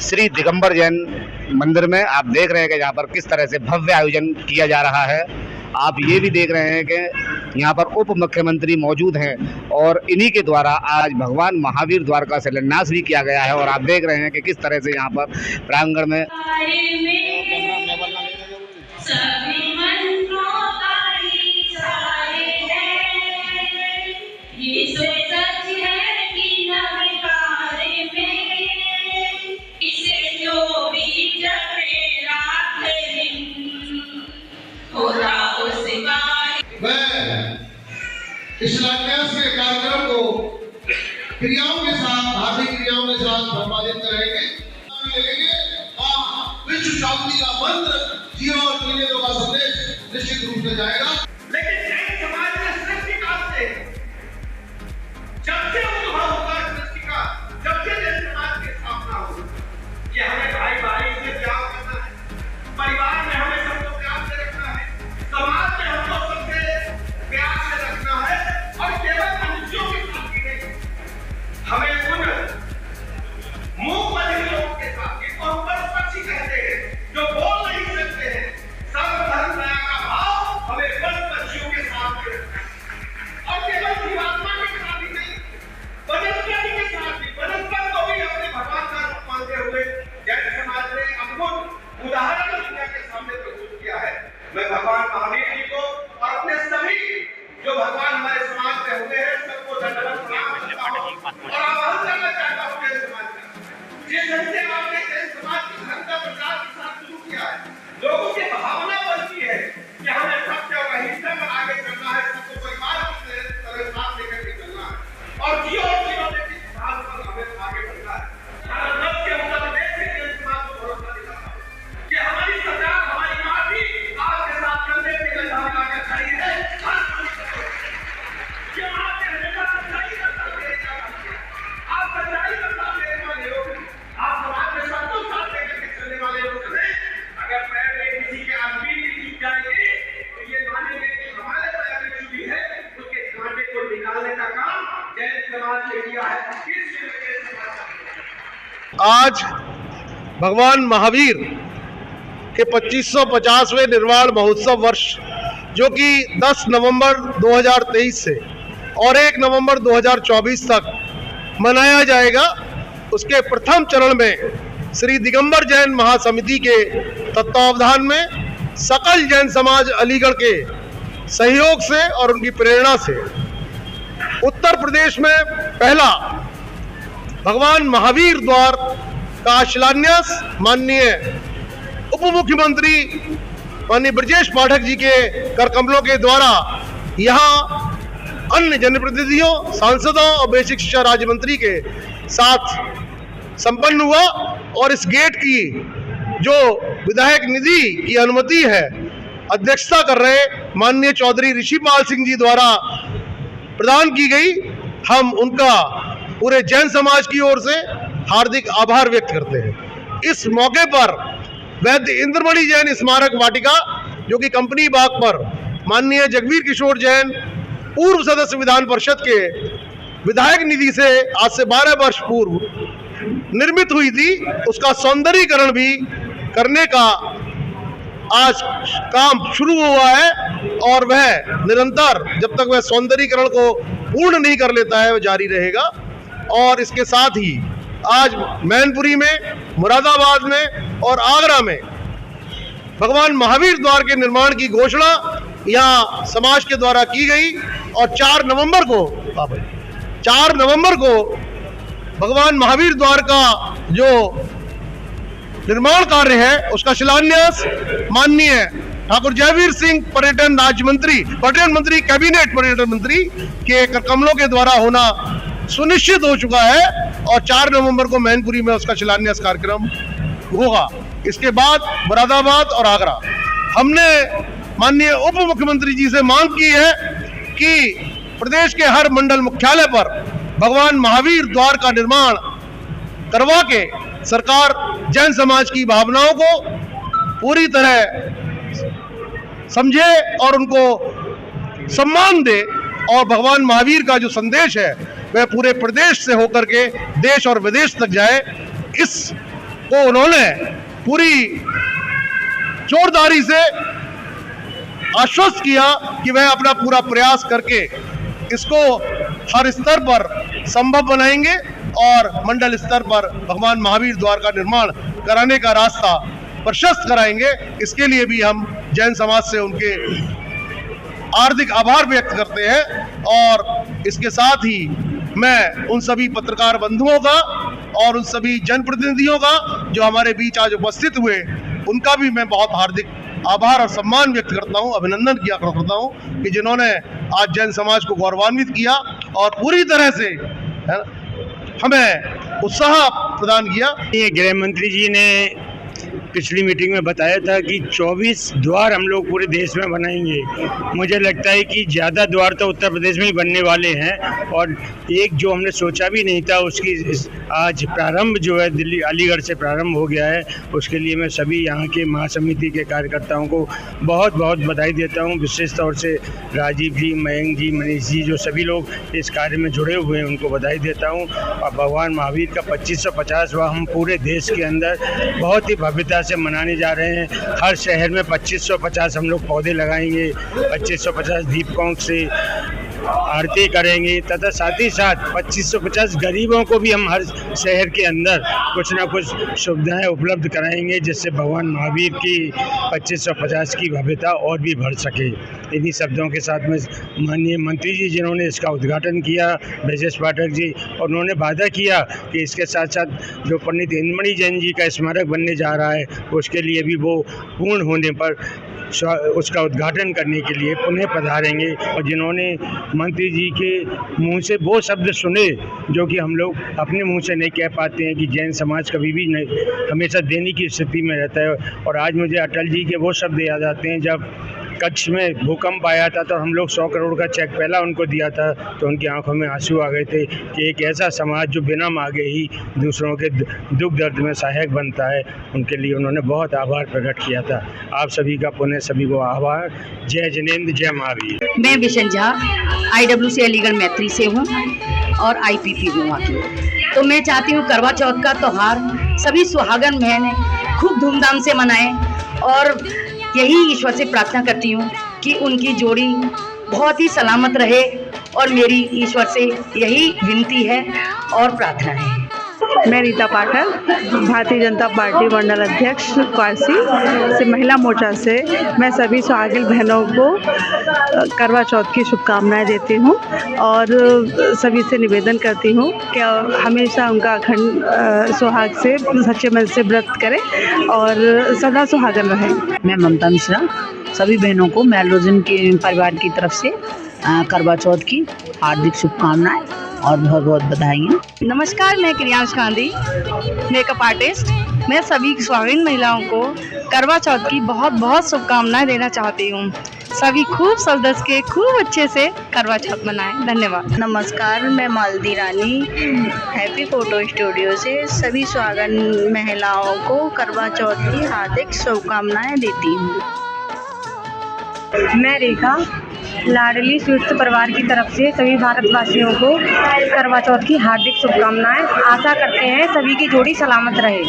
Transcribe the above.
श्री दिगंबर जैन मंदिर में आप देख रहे हैं कि यहाँ पर किस तरह से भव्य आयोजन किया जा रहा है। आप ये भी देख रहे हैं कि यहाँ पर उप मुख्यमंत्री मौजूद हैं और इन्हीं के द्वारा आज भगवान महावीर द्वार का शिलान्यास भी किया गया है। और आप देख रहे हैं कि किस तरह से यहाँ पर प्रांगण में इस शिलान्यास के कार्यक्रम को क्रियाओं के साथ, धार्मिक क्रियाओं के साथ संपादित करेंगे और विश्व शांति का मंत्र जीवन और जीने दो का संदेश निश्चित रूप से जाएगा। लेकिन जैन समाज में सृष्टिकाल से जब से उद्भव हुआ, सृष्टिकाल जब से जैन समाज की स्थापना हुई, ये हमें भाई भाई से प्यार करना है, परिवार में हमें सबको प्यार से रखना है, समाज में हमको सबसे प्यार से रखना है और केवल मनुष्यों के साथ ही नहीं, हमें उन मूक बधिर लोगों के साथ, जिनको हम पशु-पक्षी कहते हैं, जो बोल नहीं सकते हैं, सर्वधर्म दया का भाव हमें पशु-पक्षियों के साथ भी रखना है। और केवल जीवात्मा के साथ ही नहीं, वनस्पति के साथ भी, वनस्पति को भी अपने भगवान का रूप मानते हुए जैन समाज ने अद्भुत उदाहरण दुनिया के सामने प्रस्तुत किया है। मैं भगवान महावीर जी को और अपने सभी जो भगवान हमारे समाज में हुए हैं सबको दंडवत प्रणाम करता हूं और आह्वान करना चाहता हूं जैन समाज का। जिस ढंग से आपने जैन समाज की धर्म का प्रचार के साथ शुरू किया है, लोगों की भावना बनती है कि हमें सत्य और अहिंसा पर आगे चलना है, सबको परिवार की तरह साथ लेकर के चलना है और जियो और जीवन के सिद्धांत पर हमें आगे बढ़ना है। भारत के उत्तर प्रदेश के जैन समाज को भरोसा दिलाता हूं कि हमारी सरकार, हमारी पार्टी आपके साथ कंधे पे कंधा मिलाकर खड़ी है। आज भगवान महावीर के 2550वें निर्वाण महोत्सव वर्ष, जो कि 10 नवंबर 2023 से और 1 नवंबर 2024 तक मनाया जाएगा, उसके प्रथम चरण में श्री दिगंबर जैन महासमिति के तत्वावधान में सकल जैन समाज अलीगढ़ के सहयोग से और उनकी प्रेरणा से उत्तर प्रदेश में पहला भगवान महावीर द्वार का शिलान्यास माननीय उप मुख्यमंत्री माननीय ब्रजेश पाठक जी के कर कमलों के द्वारा यहाँ अन्य जनप्रतिनिधियों, सांसदों और बेसिक शिक्षा राज्य मंत्री के साथ संपन्न हुआ। और इस गेट की जो विधायक निधि की अनुमति है, अध्यक्षता कर रहे माननीय चौधरी ऋषिपाल सिंह जी द्वारा प्रदान की गई। हम उनका पूरे जैन समाज की ओर से हार्दिक आभार व्यक्त करते हैं। इस मौके पर वैद्य इंद्रमणि जैन स्मारक वाटिका, जो कि कंपनी बाग पर माननीय जगवीर किशोर जैन पूर्व सदस्य विधान परिषद के विधायक निधि से आज से 12 वर्ष पूर्व निर्मित हुई थी, उसका सौंदर्यीकरण भी करने का आज काम शुरू हुआ है और वह निरंतर जब तक वह सौंदर्यीकरण को पूर्ण नहीं कर लेता है वह जारी रहेगा। और इसके साथ ही आज मैनपुरी में, मुरादाबाद में और आगरा में भगवान महावीर द्वार के निर्माण की घोषणा यहाँ समाज के द्वारा की गई और 4 नवंबर को भगवान महावीर द्वार का जो निर्माण कार्य है उसका शिलान्यास माननीय ठाकुर जयवीर सिंह पर्यटन मंत्री, कैबिनेट पर्यटन मंत्री के कर कमलों के द्वारा होना सुनिश्चित हो चुका है और 4 नवंबर को मैनपुरी में उसका शिलान्यास कार्यक्रम होगा। इसके बाद मुरादाबाद और आगरा हमने माननीय उप मुख्यमंत्री जी से मांग की है कि प्रदेश के हर मंडल मुख्यालय पर भगवान महावीर द्वार का निर्माण करवा के सरकार जैन समाज की भावनाओं को पूरी तरह समझे और उनको सम्मान दे और भगवान महावीर का जो संदेश है वह पूरे प्रदेश से होकर के देश और विदेश तक जाए। इस को उन्होंने पूरी जोरदारी से आश्वस्त किया कि वह अपना पूरा प्रयास करके इसको हर स्तर पर संभव बनाएंगे और मंडल स्तर पर भगवान महावीर द्वार का निर्माण कराने का रास्ता प्रशस्त कराएंगे। इसके लिए भी हम जैन समाज से उनके हार्दिक आभार व्यक्त करते हैं और इसके साथ ही मैं उन सभी पत्रकार बंधुओं का और उन सभी जनप्रतिनिधियों का जो हमारे बीच आज उपस्थित हुए उनका भी मैं बहुत हार्दिक आभार और सम्मान व्यक्त करता हूं, अभिनंदन किया करता हूं कि जिन्होंने आज जैन समाज को गौरवान्वित किया और पूरी तरह से हमें उत्साह प्रदान किया। ये गृह मंत्री जी ने पिछली मीटिंग में बताया था कि 24 द्वार हम लोग पूरे देश में बनाएंगे। मुझे लगता है कि ज़्यादा द्वार तो उत्तर प्रदेश में ही बनने वाले हैं और एक जो हमने सोचा भी नहीं था उसकी आज प्रारंभ जो है दिल्ली अलीगढ़ से प्रारंभ हो गया है। उसके लिए मैं सभी यहाँ के महासमिति के कार्यकर्ताओं को बहुत बहुत बधाई देता हूँ। विशेष तौर से राजीव जी, मयंक जी, मनीष जी जो सभी लोग इस कार्य में जुड़े हुए हैं उनको बधाई देता हूँ। और भगवान महावीर का 2550वां हम पूरे देश के अंदर बहुत ही भव्यता से मनाने जा रहे हैं। हर शहर में 2550 हम लोग पौधे लगाएंगे, 2550 दीपकों से आरती करेंगे तथा साथ ही साथ 2550 गरीबों को भी हम हर शहर के अंदर कुछ ना कुछ सुविधाएं उपलब्ध कराएंगे जिससे भगवान महावीर की 2550 की भव्यता और भी बढ़ सके। इन्हीं शब्दों के साथ में माननीय मंत्री जी जिन्होंने इसका उद्घाटन किया, ब्रजेश पाठक जी, और उन्होंने वादा किया कि इसके साथ साथ जो पंडित इंद्रमणि जैन जी का स्मारक बनने जा रहा है उसके लिए भी वो पूर्ण होने पर उसका उद्घाटन करने के लिए पुनः पधारेंगे। और जिन्होंने मंत्री जी के मुंह से वो शब्द सुने जो कि हम लोग अपने मुंह से नहीं कह पाते हैं कि जैन समाज कभी भी नहीं हमेशा देने की स्थिति में रहता है। और आज मुझे अटल जी के वो शब्द याद आते हैं जब कच्छ में भूकंप आया था तो हम लोग 100 करोड़ का चेक पहला उनको दिया था तो उनकी आंखों में आंसू आ गए थे कि एक ऐसा समाज जो बिना मांगे ही दूसरों के दुख दर्द में सहायक बनता है, उनके लिए उन्होंने बहुत आभार प्रकट किया था। आप सभी का पुनः सभी को आभार। जय जिनेंद्र, जय महावीर। मैं विशन झा IWC अलीगढ़ मैत्री से हूँ और IPP हूँ वहाँ की। तो मैं चाहती हूँ करवा चौथ का त्यौहार सभी सुहागन बहनें खूब धूमधाम से मनाएं और यही ईश्वर से प्रार्थना करती हूँ कि उनकी जोड़ी बहुत ही सलामत रहे और मेरी ईश्वर से यही विनती है और प्रार्थना है। मैं रीता पाठक, भारतीय जनता पार्टी मंडल अध्यक्ष क्वासी से महिला मोर्चा से मैं सभी सुहागिन बहनों को करवा चौथ की शुभकामनाएं देती हूं और सभी से निवेदन करती हूं कि हमेशा उनका अखंड सुहाग से सच्चे मन से व्रत करें और सदा सुहागन रहें। मैं ममता मिश्रा सभी बहनों को मैलोजन के परिवार की तरफ से करवा चौथ की हार्दिक शुभकामनाएं और बहुत बहुत बधाइयाँ। नमस्कार, मैं क्रियांश गांधी, मेकअप आर्टिस्ट। मैं सभी सुहागिन महिलाओं को करवा चौथ की बहुत बहुत शुभकामनाएं देना चाहती हूँ। सभी खूब सजधज के खूब अच्छे से करवा चौथ मनाएं। धन्यवाद। नमस्कार, मैं मालती रानी हैप्पी फोटो स्टूडियो से सभी सुहागन महिलाओं को करवा चौथ की हार्दिक शुभकामनाएं देती हूँ। मैं रेखा लाडली स्वीट्स परिवार की तरफ से सभी भारतवासियों को करवा चौथ की हार्दिक शुभकामनाएं। आशा करते हैं सभी की जोड़ी सलामत रहे।